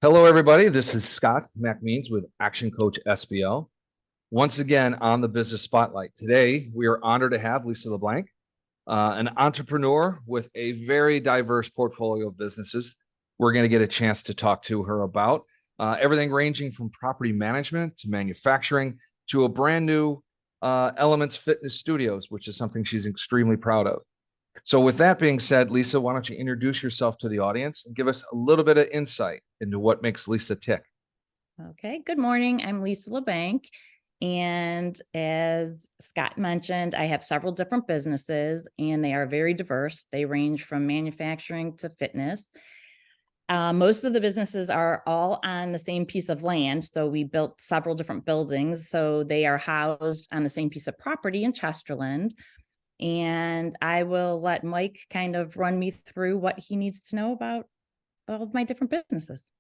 Hello, everybody. This is Scott McMeans with Action Coach SBL. Once again on the Business Spotlight. Today, we are honored to have Lisa LaBlanc, an entrepreneur with a very diverse portfolio of businesses. We're going to get a chance to talk to her about everything ranging from property management to manufacturing to a brand new Elements Fitness Studios, which is something she's extremely proud of. So with that being said, Lisa, why don't you introduce yourself to the audience and give us a little bit of insight into what makes Lisa tick? Okay, good morning. I'm Lisa LaBlanc. And as Scott mentioned, I have several different businesses and they are very diverse. They range from manufacturing to fitness. Most of the businesses are all on the same piece of land. So we built several different buildings. So they are housed on the same piece of property in Chesterland. And I will let Mike kind of run me through what he needs to know about all of my different businesses.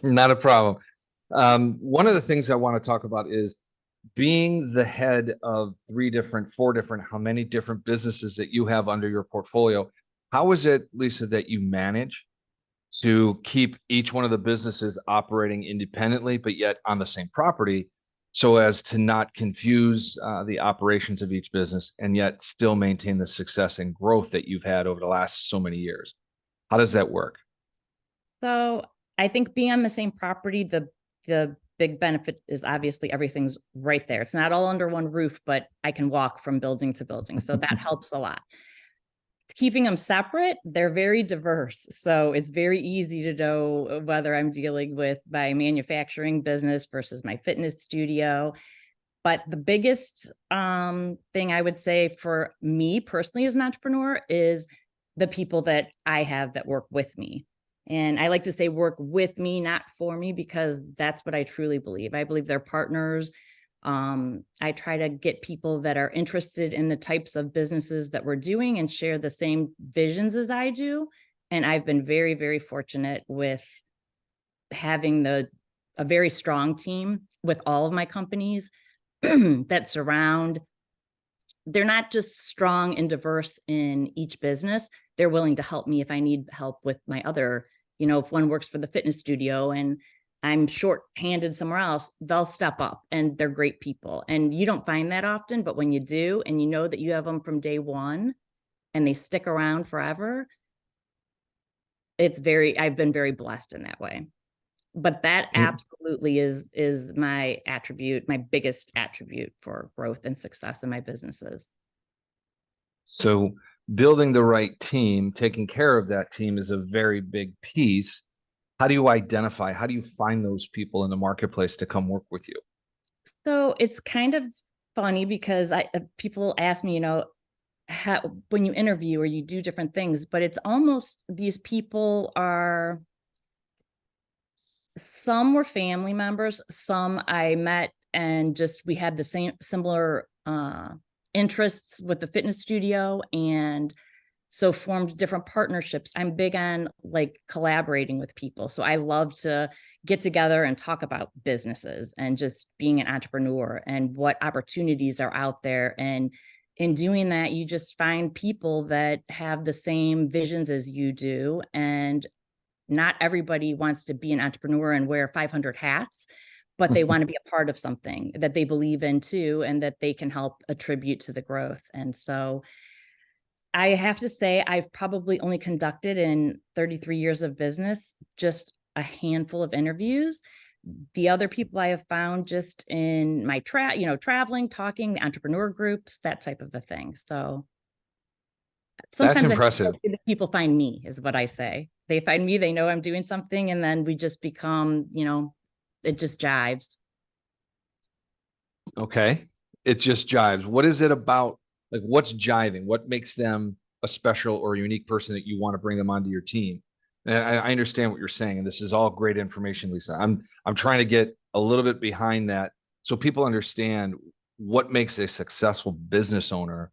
Not a problem. One of the things I want to talk about is being the head of four different, how many different businesses that you have under your portfolio. How is it, Lisa, that you manage to keep each one of the businesses operating independently, but yet on the same property, so as to not confuse the operations of each business and yet still maintain the success and growth that you've had over the last so many years? How does that work? So I think being on the same property, the big benefit is obviously everything's right there. It's not all under one roof, but I can walk from building to building. So that helps a lot. Keeping them separate, they're very diverse. So it's very easy to know whether I'm dealing with my manufacturing business versus my fitness studio. But the biggest thing I would say for me personally as an entrepreneur is the people that I have that work with me. And I like to say work with me, not for me, because that's what I truly believe. I believe they're partners. I try to get people that are interested in the types of businesses that we're doing and share the same visions as I do. And I've been very, very fortunate with having a very strong team with all of my companies that surround. They're not just strong and diverse in each business. They're willing to help me if I need help with my other, if one works for the fitness studio and I'm short-handed somewhere else, they'll step up and they're great people. And you don't find that often, but when you do, and you know that you have them from day one and they stick around forever, I've been very blessed in that way. But that And absolutely is my attribute, my biggest attribute for growth and success in my businesses. so building the right team, taking care of that team is a very big piece. How do you identify, how do you find those people in the marketplace to come work with you? So it's kind of funny because people ask me, when you interview or you do different things, but it's almost these people are, some were family members, some I met and just we had the same similar interests with the fitness studio, and so formed different partnerships. I'm big on like collaborating with people. So I love to get together and talk about businesses and just being an entrepreneur and what opportunities are out there. And in doing that, you just find people that have the same visions as you do. And not everybody wants to be an entrepreneur and wear 500 hats, but they want to be a part of something that they believe in too, and that they can help attribute to the growth. And so I have to say, I've probably only conducted in 33 years of business, just a handful of interviews. The other people I have found just in my traveling, talking, the entrepreneur groups, that type of a thing. So That's sometimes I think impressive. mostly the people find me is what I say. They find me, they know I'm doing something, and then we just become, it just jives. Okay. It just jives. What is it about? Like, what's jiving? What makes them a special or unique person that you want to bring them onto your team? And I understand what you're saying, and this is all great information, Lisa. I'm trying to get a little bit behind that so people understand what makes a successful business owner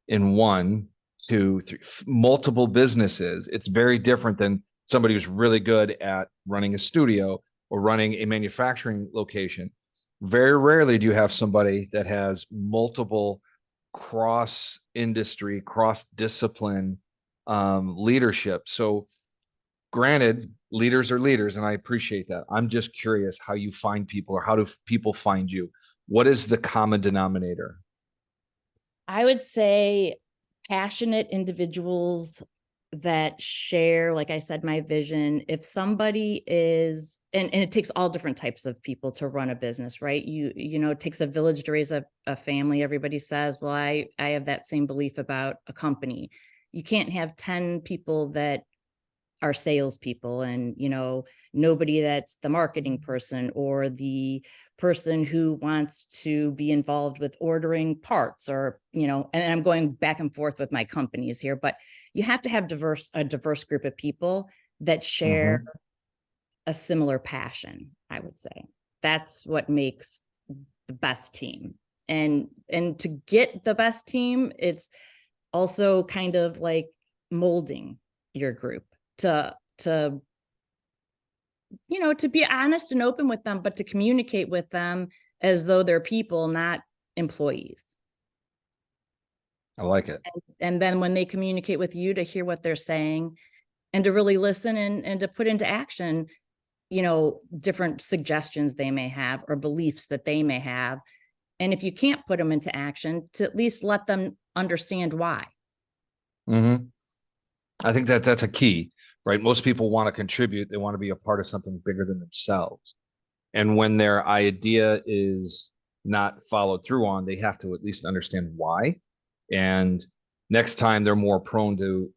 in one, two, three, multiple businesses. It's very different than somebody who's really good at running a studio or running a manufacturing location. Very rarely do you have somebody that has multiple cross industry, cross discipline leadership. So granted, leaders are leaders, and I appreciate that. I'm just curious how you find people, or how do people find you? What is the common denominator? I would say passionate individuals that share, like I said, my vision. If somebody is, and it takes all different types of people to run a business, right? It takes a village to raise a family. Everybody says, well, I have that same belief about a company. You can't have 10 people that are salespeople and, nobody that's the marketing person or the person who wants to be involved with ordering parts, or, and I'm going back and forth with my companies here, but you have to have a diverse group of people that share Mhm. a similar passion, I would say. That's what makes the best team. And to get the best team, it's also kind of like molding your group to to be honest and open with them, but to communicate with them as though they're people, not employees. I like it. And then when they communicate with you, to hear what they're saying and to really listen and to put into action, different suggestions they may have or beliefs that they may have. And if you can't put them into action, to at least let them understand why. Hmm. I think that that's a key, right? Most people want to contribute. They want to be a part of something bigger than themselves. And when their idea is not followed through on, they have to at least understand why. And next time they're more prone to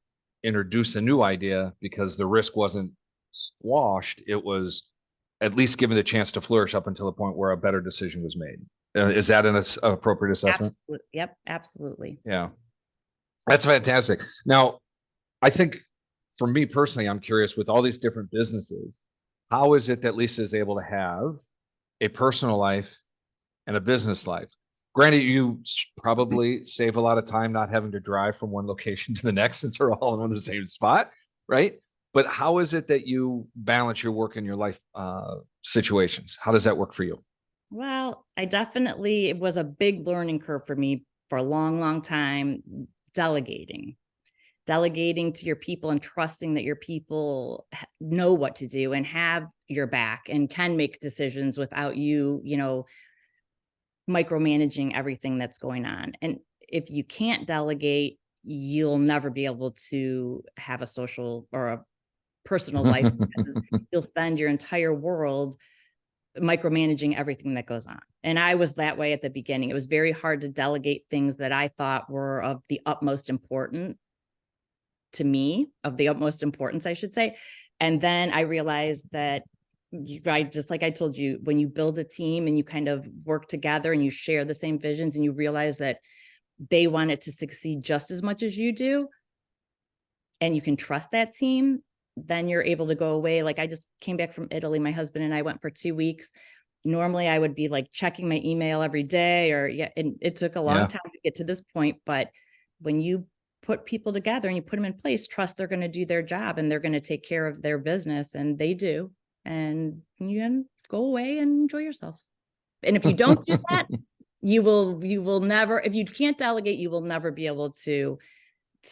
introduce a new idea because the risk wasn't squashed. It was at least given the chance to flourish up until the point where a better decision was made. Is that an appropriate assessment? Absolutely. Yep, absolutely. Yeah, that's fantastic. Now, I think for me personally, I'm curious with all these different businesses, how is it that Lisa is able to have a personal life and a business life? Granted, you probably save a lot of time not having to drive from one location to the next since they're all in the same spot, right? But how is it that you balance your work and your life situations? How does that work for you? Well, it was a big learning curve for me for a long, long time, delegating. Delegating to your people and trusting that your people know what to do and have your back and can make decisions without you, micromanaging everything that's going on. And if you can't delegate, you'll never be able to have a social or a personal life, because you'll spend your entire world micromanaging everything that goes on. And I was that way at the beginning. It was very hard to delegate things that I thought were of the utmost importance to me, of the utmost importance, I should say. And then I realized that just like I told you, when you build a team and you kind of work together and you share the same visions and you realize that they want it to succeed just as much as you do, and you can trust that team, then you're able to go away. Like, I just came back from Italy. My husband and I went for 2 weeks. Normally I would be like checking my email every day, or and it took a long Yeah. time to get to this point. But when you put people together and you put them in place, trust they're going to do their job and they're going to take care of their business, and they do. And you can go away and enjoy yourselves. And if you don't do that, you will never, if you can't delegate, you will never be able to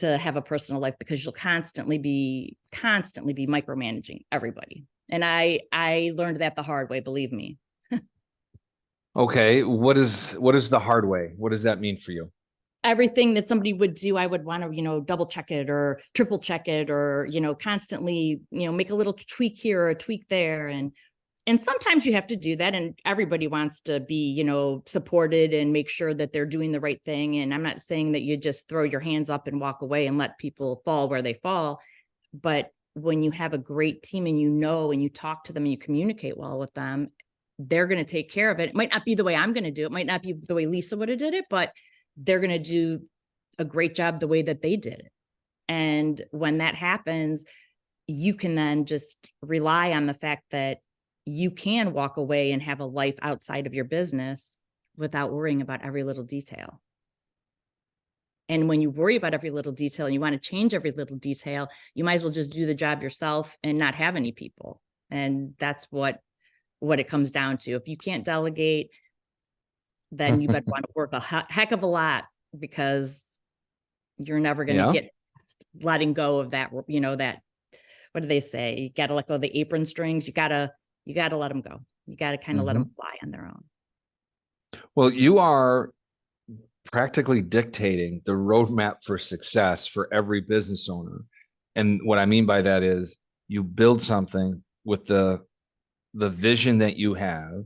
have a personal life, because you'll constantly be micromanaging everybody. And I learned that the hard way, believe me. Okay. What is the hard way? What does that mean for you? Everything that somebody would do, I would want to, double check it or triple check it, or, constantly, make a little tweak here or a tweak there. And sometimes you have to do that, and everybody wants to be, supported and make sure that they're doing the right thing. And I'm not saying that you just throw your hands up and walk away and let people fall where they fall. But when you have a great team and and you talk to them and you communicate well with them, they're going to take care of it. It might not be the way I'm going to do it. It might not be the way Lisa would have did it, but they're going to do a great job the way that they did it. And when that happens, you can then just rely on the fact that you can walk away and have a life outside of your business without worrying about every little detail. And when you worry about every little detail and you want to change every little detail, you might as well just do the job yourself and not have any people. And that's what it comes down to. If you can't delegate, then you better want to work a heck of a lot, because you're never going to Yeah. get past letting go of that, that what do they say? You got to let go of the apron strings. You got to let them go. You got to kind of let them fly on their own. Well, you are practically dictating the roadmap for success for every business owner. And what I mean by that is you build something with the vision that you have,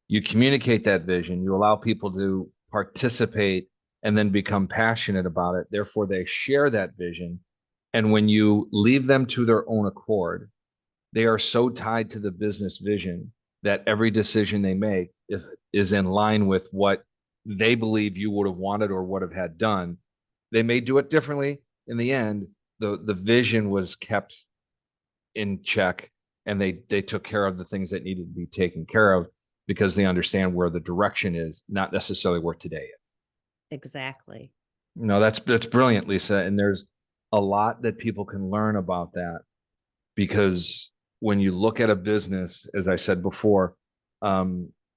you communicate that vision, you allow people to participate and then become passionate about it. Therefore, they share that vision. And when you leave them to their own accord, they are so tied to the business vision that every decision they make is in line with what they believe you would have wanted or would have had done. They may do it differently. In the end, the vision was kept in check, and they took care of the things that needed to be taken care of because they understand where the direction is, not necessarily where today is. Exactly. No, that's brilliant, Lisa. And there's a lot that people can learn about that, because when you look at a business, as I said before,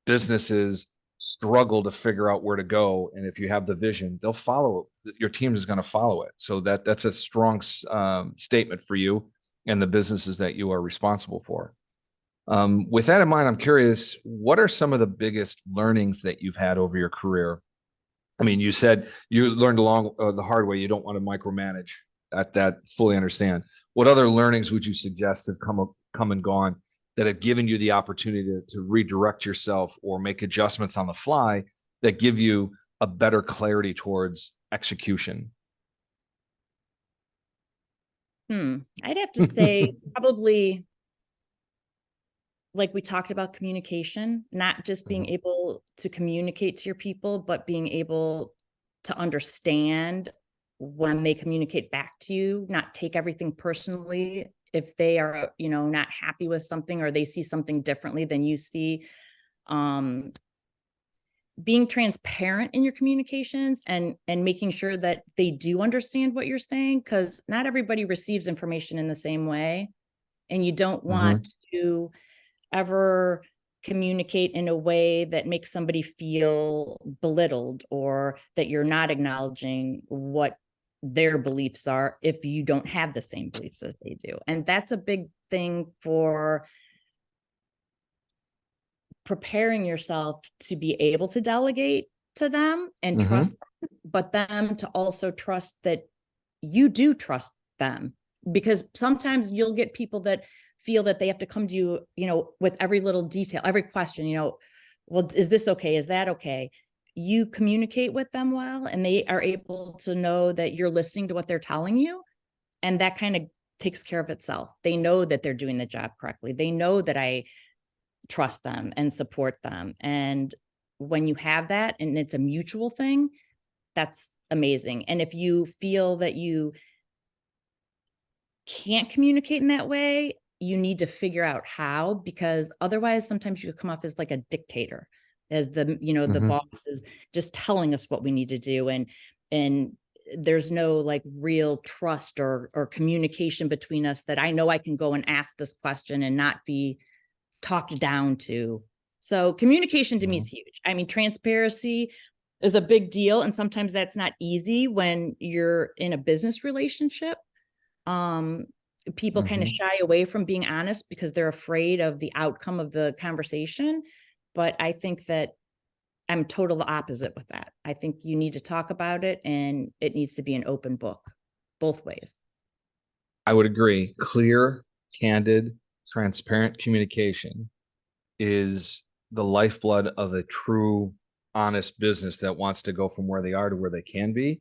businesses struggle to figure out where to go. And if you have the vision, they'll follow it. Your team is going to follow it. So that's a strong statement for you and the businesses that you are responsible for. With that in mind, I'm curious, what are some of the biggest learnings that you've had over your career? I mean, you said you learned along the hard way. You don't want to micromanage. That fully understand. What other learnings would you suggest have come and gone that have given you the opportunity to redirect yourself or make adjustments on the fly that give you a better clarity towards execution? I'd have to say probably, like we talked about, communication, not just being able to communicate to your people, but being able to understand when they communicate back to you, not take everything personally if they are, not happy with something or they see something differently than you see. Being transparent in your communications and making sure that they do understand what you're saying, because not everybody receives information in the same way. And you don't want to ever communicate in a way that makes somebody feel belittled or that you're not acknowledging what their beliefs are if you don't have the same beliefs as they do. And that's a big thing for preparing yourself to be able to delegate to them and trust them, but them to also trust that you do trust them. Because sometimes you'll get people that feel that they have to come to you, with every little detail, every question, well, is this okay? Is that okay? You communicate with them well, and they are able to know that you're listening to what they're telling you. And that kind of takes care of itself. They know that they're doing the job correctly. They know that I trust them and support them. And when you have that and it's a mutual thing, that's amazing. And if you feel that you can't communicate in that way, you need to figure out how, because otherwise sometimes you come off as like a dictator, as the boss is just telling us what we need to do. And there's no like real trust or communication between us, that I know I can go and ask this question and not be talked down to. So communication to me is huge. I mean, transparency is a big deal. And sometimes that's not easy when you're in a business relationship. People kind of shy away from being honest because they're afraid of the outcome of the conversation. But I think that I'm total opposite with that. I think you need to talk about it, and it needs to be an open book both ways. I would agree. Clear, candid, transparent communication is the lifeblood of a true, honest business that wants to go from where they are to where they can be.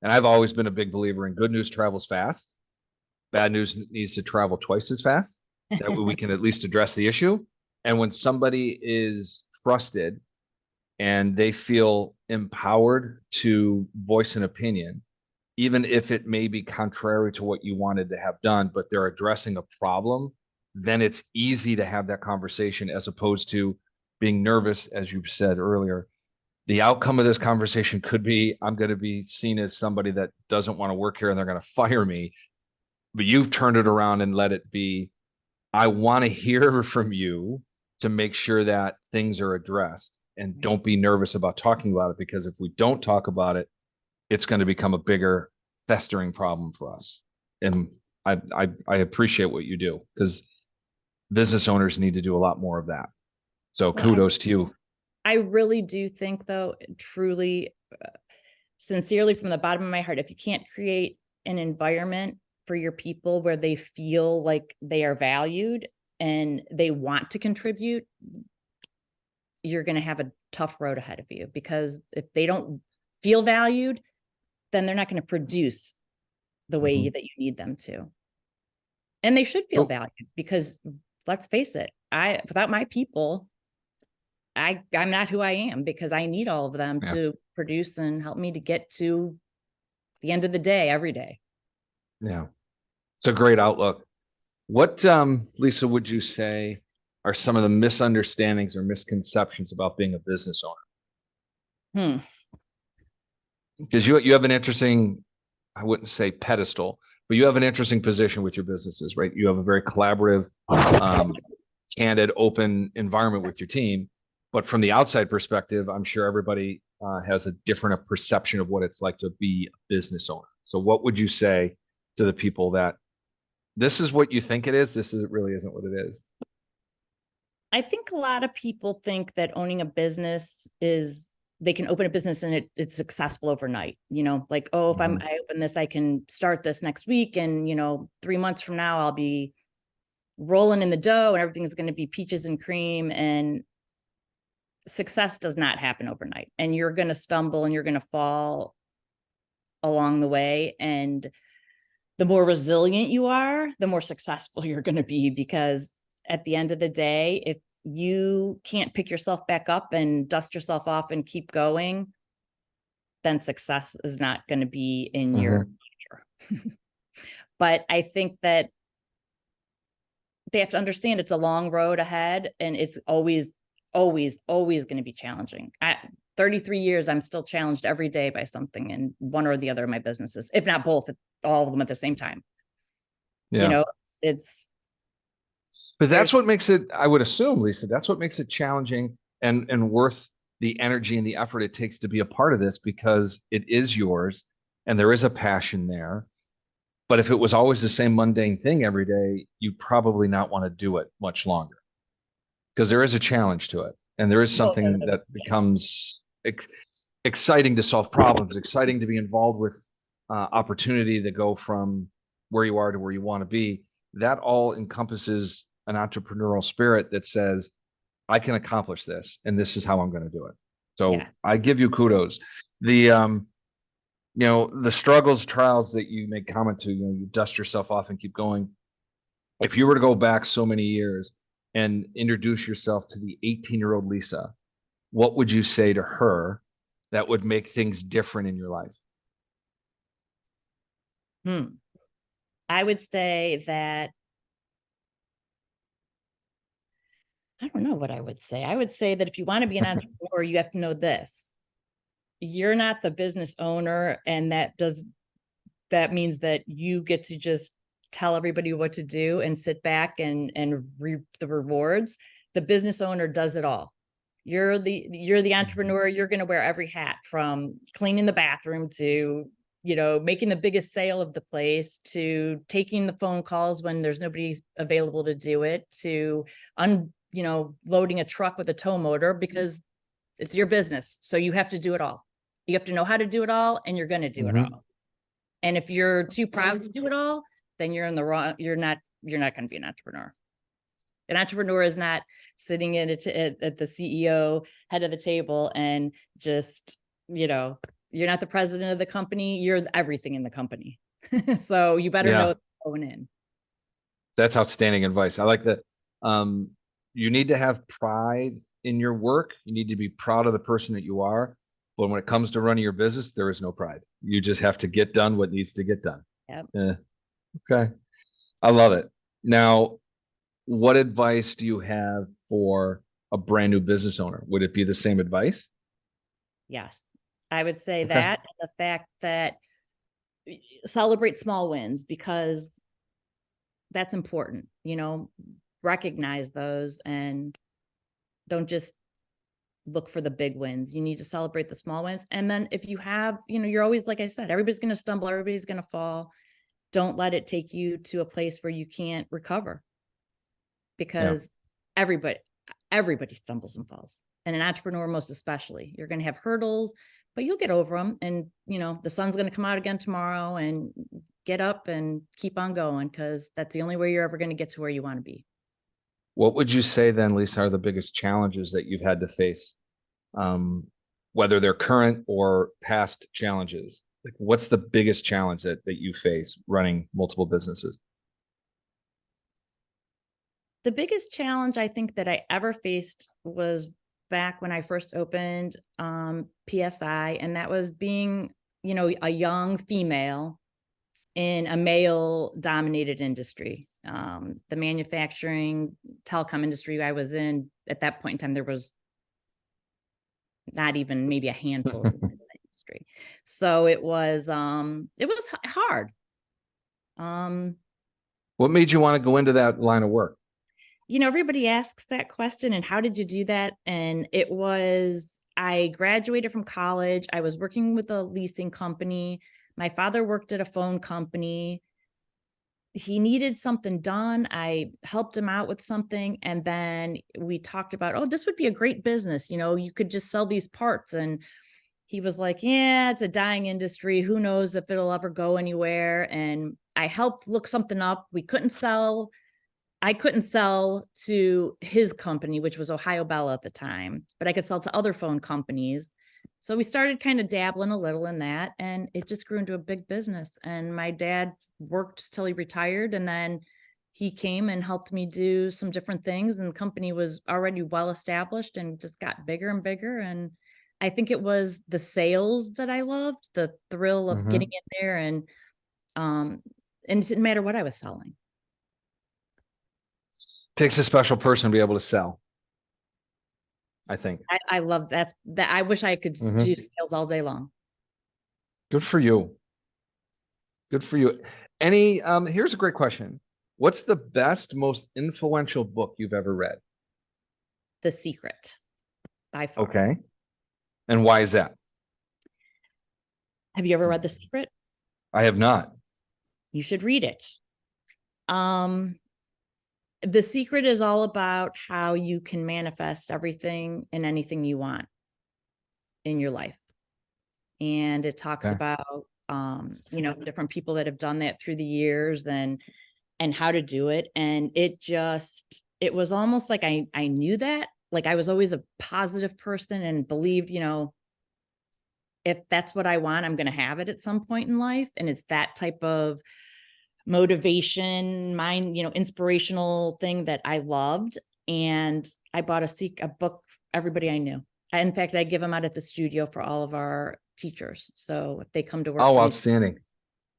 And I've always been a big believer in good news travels fast. Bad news needs to travel twice as fast. That way we can at least address the issue. And when somebody is trusted and they feel empowered to voice an opinion, even if it may be contrary to what you wanted to have done, but they're addressing a problem, then it's easy to have that conversation, as opposed to being nervous, as you said earlier. The outcome of this conversation could be, I'm going to be seen as somebody that doesn't want to work here and they're going to fire me. But you've turned it around and let it be, I want to hear from you to make sure that things are addressed, and don't be nervous about talking about it, because if we don't talk about it, it's going to become a bigger festering problem for us. And I appreciate what you do, because business owners need to do a lot more of that. So Well, kudos to you. I really do think, though, truly, sincerely, from the bottom of my heart, if you can't create an environment for your people where they feel like they are valued and they want to contribute, you're going to have a tough road ahead of you, because if they don't feel valued, then they're not going to produce the way that you need them to. And they should feel So, valued, because let's face it, without my people, I'm not who I am, because I need all of them yeah, to produce and help me to get to the end of the day every day. yeah, it's a great outlook. What, Lisa, would you say are some of the misunderstandings or misconceptions about being a business owner? Hmm. Because you have an interesting, I wouldn't say pedestal, but you have an interesting position with your businesses, right? You have a very collaborative, um, candid, open environment with your team. But from the outside perspective, I'm sure everybody has a different perception of what it's like to be a business owner. So what would you say to the people that this is what you think it is? This is, it really isn't what it is. I think a lot of people think that owning a business is, they can open a business and it's successful overnight. Like, oh, if Mhm. I open this, I can start this next week, and 3 months from now I'll be rolling in the dough and everything's going to be peaches and cream. And success does not happen overnight, and you're going to stumble and you're going to fall along the way. And the more resilient you are, the more successful you're going to be, because at the end of the day, if you can't pick yourself back up and dust yourself off and keep going, then success is not going to be in your Mhm. future. But I think that they have to understand it's a long road ahead, and it's always, always, always going to be challenging. At 33 years, I'm still challenged every day by something in one or the other of my businesses, if not both, all of them at the same time. You Yeah. know, it's But there's that's what makes it, I would assume, Lisa, that's what makes it challenging and worth the energy and the effort it takes to be a part of this, because it is yours and there is a passion there. But if it was always the same mundane thing every day, you probably not want to do it much longer, because there is a challenge to it. And there is well, something that yes, becomes exciting to solve problems, exciting to be involved with, opportunity to go from where you are to where you want to be. That all encompasses an entrepreneurial spirit that says, I can accomplish this, and this is how I'm going to do it. So yeah. I give you kudos. The the struggles, trials that you make comment to, you dust yourself off and keep going. If you were to go back so many years and introduce yourself to the 18-year-old Lisa, what would you say to her that would make things different in your life? Hmm. I would say that, I don't know what I would say. I would say that if you want to be an entrepreneur, you have to know this. You're not the business owner, and that means that you get to just tell everybody what to do and sit back and reap the rewards. The business owner does it all. You're the Mhm. entrepreneur. You're going to wear every hat, from cleaning the bathroom to making the biggest sale of the place, to taking the phone calls when there's nobody available to do it, to loading a truck with a tow motor, because it's your business. So you have to do it all. You have to know how to do it all, and you're going to do it Mhm. all. And if you're too proud to do it all, then you're in the wrong, you're not going to be an entrepreneur. An entrepreneur is not sitting at the CEO head of the table and just, you're not the president of the company, you're everything in the company. So you better know Yeah, what's going in. that's outstanding advice. I like that. Um, you need to have pride in your work. You need to be proud of the person that you are. But when it comes to running your business, there is no pride. You just have to get done what needs to get done. Yep. Yeah. Okay. I love it. Now, what advice do you have for a brand new business owner? Would it be the same advice? Yes. I would say Okay. that, and the fact that celebrate small wins, because that's important, recognize those, and don't just look for the big wins. You need to celebrate the small wins. And then if you have, you're always, like I said, everybody's going to stumble, everybody's going to fall. don't let it take you to a place where you can't recover, because everybody stumbles and falls. And an entrepreneur, most especially, you're going to have hurdles, but you'll get over them. And, the sun's going to come out again tomorrow, and get up and keep on going, because that's the only way you're ever going to get to where you want to be. What would you say then, Lisa, are the biggest challenges that you've had to face, whether they're current or past challenges? Like, what's the biggest challenge that you face running multiple businesses? The biggest challenge I think that I ever faced was back when I first opened PSI, and that was being, a young female in a male dominated industry. The manufacturing telecom industry I was in at that point in time, there was not even maybe a handful of women in the industry. So it was hard. What made you want to go into that line of work? Everybody asks that question, and how did you do that? And it was, I graduated from college. I was working with a leasing company. My father worked at a phone company. He needed something done. I helped him out with something. And then we talked about, oh, this would be a great business. You could just sell these parts. And he was like, yeah, it's a dying industry. Who knows if it'll ever go anywhere? And I helped look something up. I couldn't sell to his company, which was Ohio Bell at the time, but I could sell to other phone companies. So we started kind of dabbling a little in that, and it just grew into a big business. And my dad worked till he retired, and then he came and helped me do some different things, and the company was already well established and just got bigger and bigger. And I think it was the sales that I loved, the thrill of getting in there, and it didn't matter what I was selling. Takes a special person to be able to sell, I think. I love that. I wish I could do sales all day long. Good for you. Good for you. Here's a great question. What's the best, most influential book you've ever read? The Secret, by far. Okay. And why is that? Have you ever read The Secret? I have not. You should read it. The Secret is all about how you can manifest everything and anything you want in your life. And it talks about, different people that have done that through the years, and how to do it. And it was almost like I knew that, like I was always a positive person and believed, if that's what I want, I'm going to have it at some point in life. And it's that type of motivation, inspirational thing that I loved. And I bought a book for everybody I knew. In fact, I give them out at the studio for all of our teachers. So if they come to work. Oh, outstanding.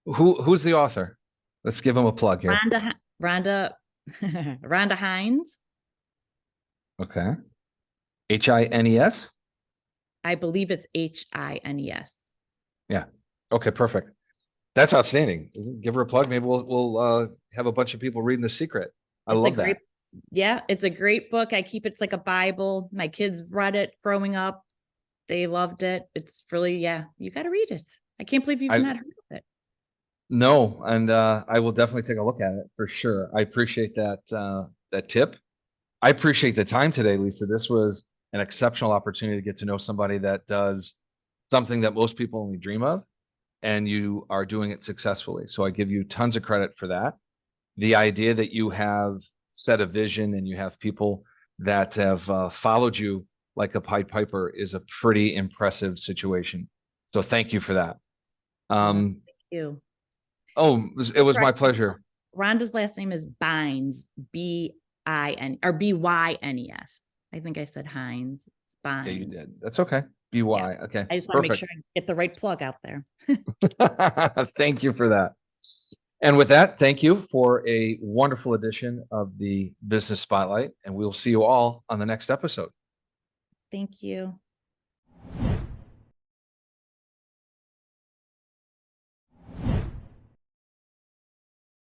Who's the author? Let's give them a plug here. Rhonda Hines. Okay. Hines? I believe it's Hines. Yeah. Okay, perfect. That's outstanding. Give her a plug. Maybe we'll have a bunch of people reading The Secret. I love that. Yeah, it's a great book. It's like a Bible. My kids read it growing up. They loved it. It's really, you got to read it. I can't believe you've not heard of it. No, and I will definitely take a look at it for sure. I appreciate that tip. I appreciate the time today, Lisa. This was an exceptional opportunity to get to know somebody that does something that most people only dream of, and you are doing it successfully. So I give you tons of credit for that. The idea that you have set a vision and you have people that have followed you like a Pied Piper is a pretty impressive situation. So thank you for that. Thank you. Oh, it was my pleasure. Rhonda's last name is Bynes, B-I-N or B-Y-N-E-S. I think I said Hines. Bynes. Yeah, you did. That's okay. B-Y. Yeah. Okay. I just want to make sure I get the right plug out there. Thank you for that. And with that, thank you for a wonderful edition of the Business Spotlight, and we'll see you all on the next episode. Thank you.